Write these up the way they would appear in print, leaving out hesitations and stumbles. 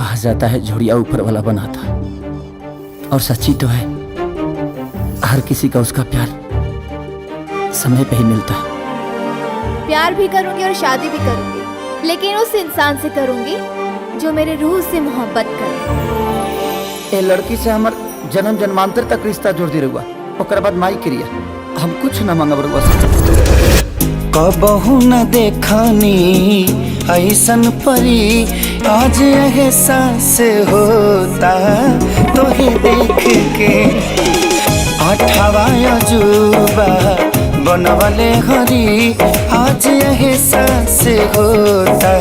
कहा जाता है झोड़िया ऊपर वाला बनाता, और सच्ची तो है, हर किसी का उसका प्यार समय पे ही मिलता है। प्यार भी करूंगी और शादी भी करूंगी, लेकिन उस इंसान से करूंगी जो मेरे रूह से मोहब्बत करे। ए लड़की से हमार जन्म जन्मांतर तक रिश्ता जोड़ दी रहुआ, ओकर बाद माई क्रिया, हम कुछ न मांगब रहुआ से। कबहू न देखनी ऐसन परी, आज एहसास होता तोहे देख के। आठवा अजूबा बनवले हरी, आज एहसास होता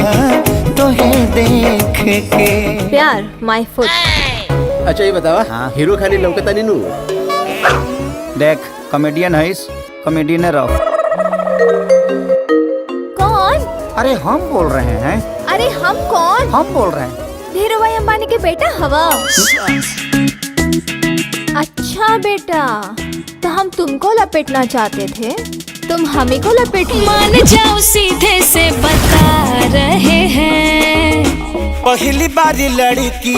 तोहे देख के। प्यार माय फुट। अच्छा ये बतावा, हाँ? हीरो खाली लौकता नहीं नू? देख कॉमेडियन है, कॉमेडियन रहो। कौन? अरे हम बोल रहे हैं। अरे हम कौन? हम बोल रहे हैं धीरूभाई अंबानी के बेटा हवा। अच्छा बेटा, तो हम तुमको लपेटना चाहते थे, तुम हमें को लपेट। मान जाओ सीधे से बता रहे हैं, पहली बारी लड़की,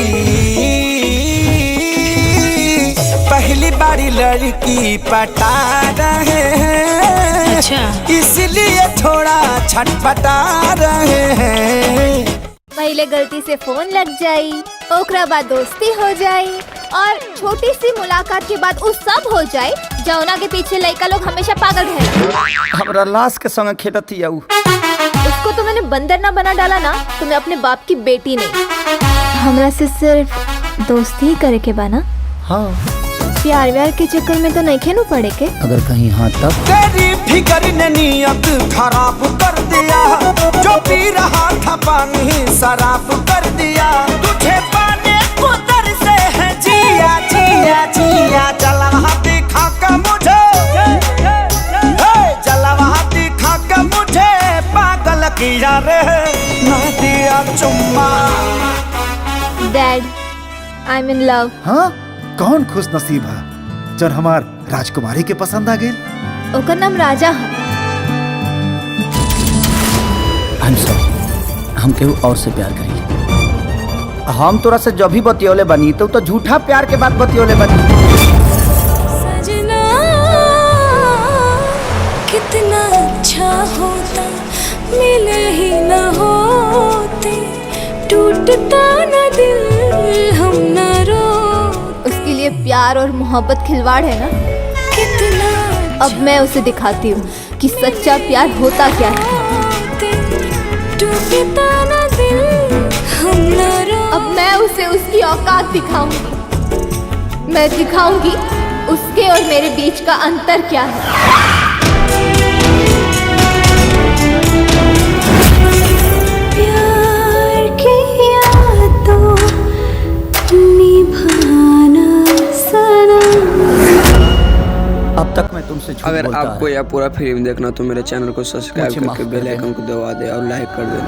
पहली बारी लड़की पटा रहे हैं। अच्छा इसलिए थोड़ा छटपटा रहे हैं। पहले गलती से फोन लग जाई, ओकरा बाद दोस्ती हो जाई, और छोटी सी मुलाकात के बाद उस सब हो जाए जौना के पीछे लड़का लोग हमेशा पागल रहे। हमरा लाश के संग खेलत ही आऊ। उसको तो मैंने बंदर ना बना डाला ना, तो मैं अपने बाप की बेटी नहीं। हमरा से सिर्फ दोस्ती ही करे के बाना। हाँ प्यार व्यार के चक्कर में तो नहीं खेलू पड़े के। अगर कहीं हाँ तब। तेरी फिक्र ने नीयत खराब कर दिया, जो पी रहा था पानी शराब कर दिया। तुझे पाने को तरसे है जिया जिया जिया, जलवा दिखा कर मुझे, जलवा दिखा कर मुझे पागल किया रे, ना दिया चुम्मा। Dad, I am in love. हाँ, कौन खुश नसीब है जब हमार राजकुमारी के पसंद आ गई। ओकर नाम राजा है। आई एम सॉरी, हम केहू और से प्यार करेंगे। हम तोरा से जब भी बतियोले बनी तो झूठा प्यार के बाद बतियोले बनी। सजना कितना अच्छा होता, मिले ही न होते, टूटता न दिल हम न रो। उसके लिए प्यार और मोहब्बत खिलवाड़ है ना। कितना अब मैं उसे दिखाती हूँ कि सच्चा प्यार होता क्या है। टूटता न दिल हम न रो। अब मैं उसे उसकी औकात दिखाऊंगी। मैं दिखाऊंगी उसके और मेरे बीच का अंतर क्या है। प्यार किया तो निभाना सनम। अब तक मैं तुमसे झूठ अगर बोलता आपको यह पूरा फिल्म देखना तो मेरे चैनल को सब्सक्राइब मुझे माफ करके कर बेल आइकन को दबा दे और लाइक कर देना।